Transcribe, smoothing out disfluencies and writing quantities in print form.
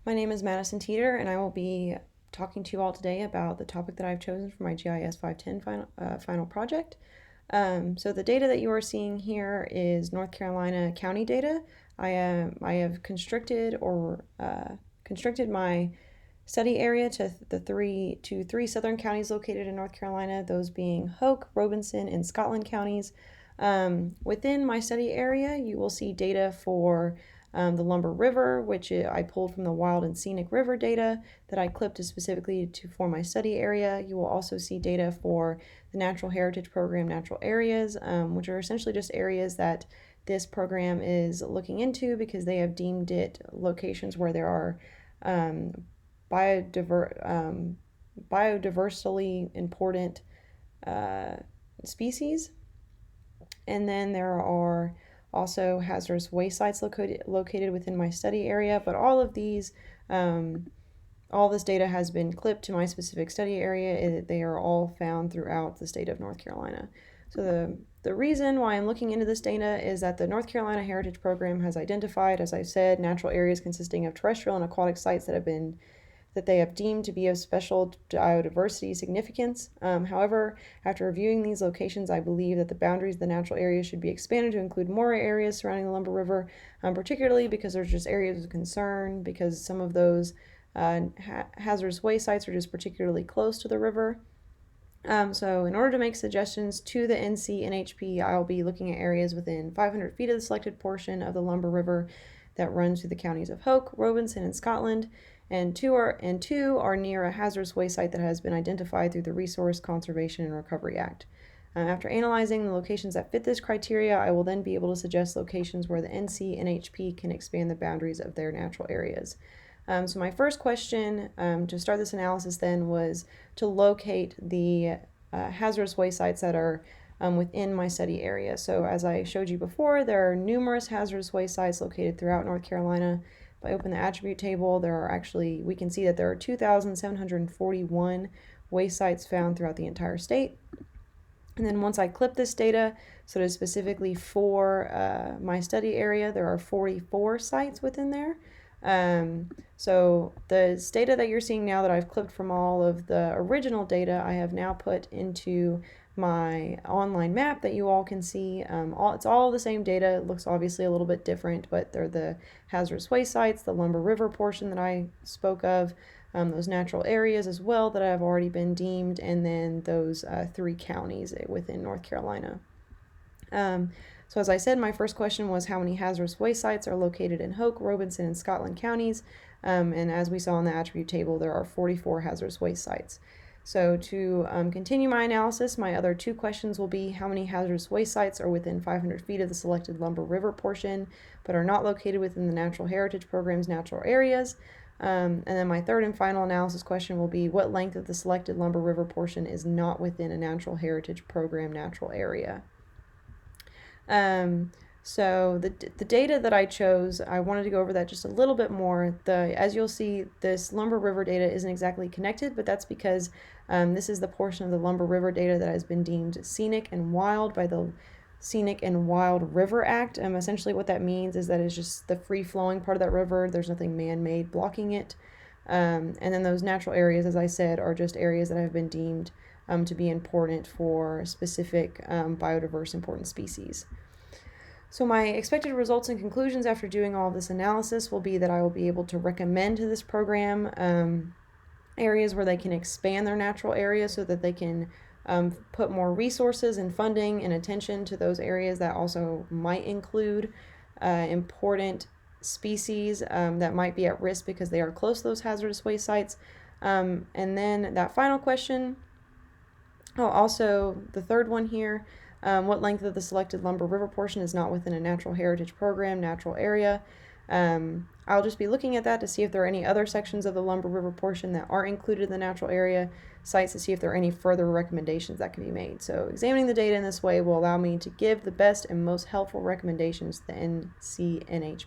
My name is Madison Teeter, and I will be talking to you all today about the topic that I've chosen for my GIS 510 final project. So the data that you are seeing here is North Carolina county data. I have constricted my study area to three southern counties located in North Carolina, those being Hoke, Robinson, and Scotland counties. Within my study area, you will see data for the Lumber River, which I pulled from the Wild and Scenic River data that I clipped specifically to form my study area. You will also see data for the Natural Heritage Program natural areas, which are essentially just areas that this program is looking into because they have deemed it locations where there are biodiversity important species. And then there are also hazardous waste sites located within my study area, but all this data has been clipped to my specific study area. They are all found throughout the state of North Carolina. So the reason why I'm looking into this data is that the North Carolina Heritage Program has identified, as I said, natural areas consisting of terrestrial and aquatic sites that they have deemed to be of special biodiversity significance. However, after reviewing these locations, I believe that the boundaries of the natural areas should be expanded to include more areas surrounding the Lumber River, particularly because there's just areas of concern because some of those hazardous waste sites are just particularly close to the river. So in order to make suggestions to the NCNHP, I'll be looking at areas within 500 feet of the selected portion of the Lumber River that runs through the counties of Hoke, Robinson, and Scotland, and two are near a hazardous waste site that has been identified through the Resource Conservation and Recovery Act. After analyzing the locations that fit this criteria, I will then be able to suggest locations where the NCNHP can expand the boundaries of their natural areas. So my first question to start this analysis then was to locate the hazardous waste sites that are within my study area. So as I showed you before, there are numerous hazardous waste sites located throughout North Carolina. If I open the attribute table, we can see that there are 2,741 waste sites found throughout the entire state. And then once I clip this data, so it is specifically for my study area, there are 44 sites within there. So the data that you're seeing now that I've clipped from all of the original data, I have now put into my online map that you all can see. It's all the same data. It looks obviously a little bit different, but they're the hazardous waste sites, the Lumber River portion that I spoke of, those natural areas as well that have already been deemed, and then those three counties within North Carolina. So as I said, my first question was how many hazardous waste sites are located in Hoke, Robinson, and Scotland counties. And as we saw in the attribute table, there are 44 hazardous waste sites. So to continue my analysis, my other two questions will be how many hazardous waste sites are within 500 feet of the selected Lumber River portion, but are not located within the Natural Heritage Program's natural areas. And then my third and final analysis question will be what length of the selected Lumber River portion is not within a Natural Heritage Program natural area. So the data that I chose, I wanted to go over that just a little bit more. As you'll see, this Lumber River data isn't exactly connected, but that's because this is the portion of the Lumber River data that has been deemed scenic and wild by the Scenic and Wild River Act. Essentially what that means is that it's just the free-flowing part of that river. There's nothing man-made blocking it. And then those natural areas, as I said, are just areas that have been deemed to be important for specific biodiverse important species. So my expected results and conclusions after doing all of this analysis will be that I will be able to recommend to this program areas where they can expand their natural areas so that they can put more resources and funding and attention to those areas that also might include important species that might be at risk because they are close to those hazardous waste sites. And then that final question, also the third one here, what length of the selected Lumber River portion is not within a Natural Heritage Program natural area. I'll just be looking at that to see if there are any other sections of the Lumber River portion that aren't included in the natural area sites to see if there are any further recommendations that can be made. So examining the data in this way will allow me to give the best and most helpful recommendations to the NCNHP.